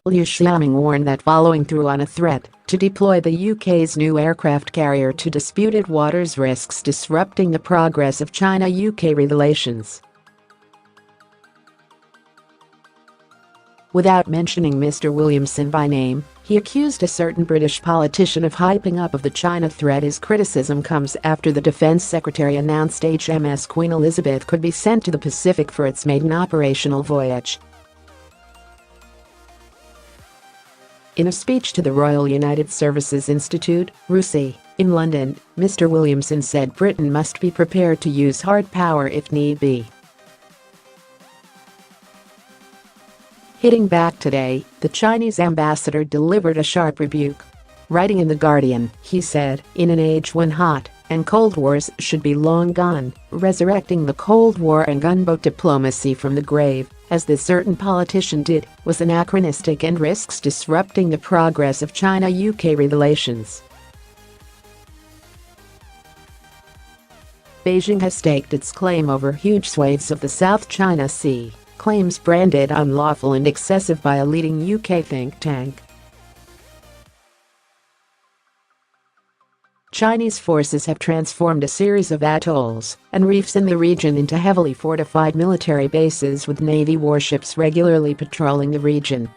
Liu Xiaoming warned that following through on a threat to deploy the UK's new aircraft carrier to disputed waters risks disrupting the progress of China-UK relations. Without mentioning Mr Williamson by name, he accused a certain British politician of hyping up of the China threat. His criticism comes after the Defense Secretary announced HMS Queen Elizabeth could be sent to the Pacific for its maiden operational voyage. In a speech to the Royal United Services Institute, RUSI, in London, Mr Williamson said Britain must be prepared to use hard power if need be. Hitting back today, the Chinese ambassador delivered a sharp rebuke. Writing in The Guardian, he said, "In an age when hot and cold wars should be long gone, resurrecting the Cold War and gunboat diplomacy from the grave, as this certain politician did, was anachronistic and risks disrupting the progress of China-UK relations." Beijing has staked its claim over huge swathes of the South China Sea, claims branded unlawful and excessive by a leading UK think tank. Chinese forces have transformed a series of atolls and reefs in the region into heavily fortified military bases, with Navy warships regularly patrolling the region.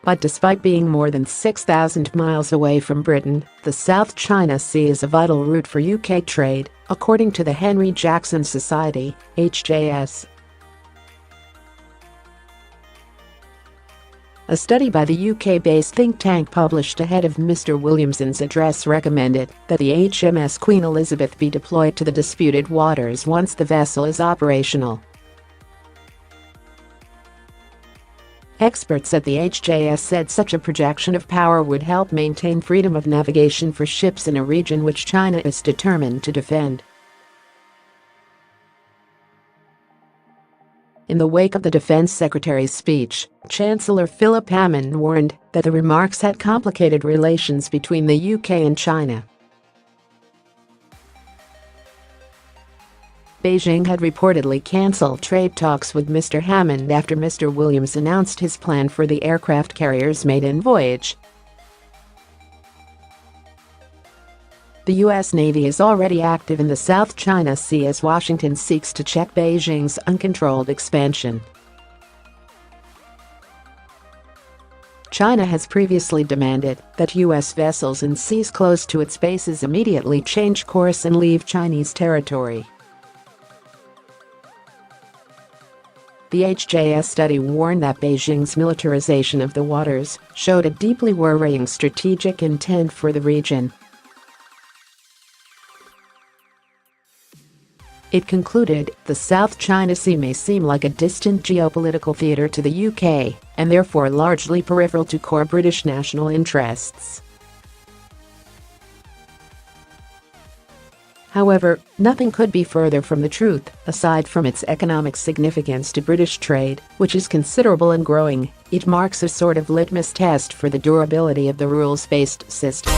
But despite being more than 6,000 miles away from Britain, the South China Sea is a vital route for UK trade, according to the Henry Jackson Society, HJS. A study by the UK-based think tank published ahead of Mr Williamson's address recommended that the HMS Queen Elizabeth be deployed to the disputed waters once the vessel is operational. Experts at the HJS said such a projection of power would help maintain freedom of navigation for ships in a region which China is determined to defend. In the wake of the Defense Secretary's speech, Chancellor Philip Hammond warned that the remarks had complicated relations between the UK and China. Beijing had reportedly cancelled trade talks with Mr Hammond after Mr Williamson announced his plan for the aircraft carrier's maiden voyage. The US Navy is already active in the South China Sea as Washington seeks to check Beijing's uncontrolled expansion. China has previously demanded that US vessels in seas close to its bases immediately change course and leave Chinese territory. The HJS study warned that Beijing's militarization of the waters showed a deeply worrying strategic intent for the region. It concluded the South China Sea may seem like a distant geopolitical theater to the UK, and therefore largely peripheral to core British national interests. However, nothing could be further from the truth, aside from its economic significance to British trade, which is considerable and growing. It marks a sort of litmus test for the durability of the rules-based system.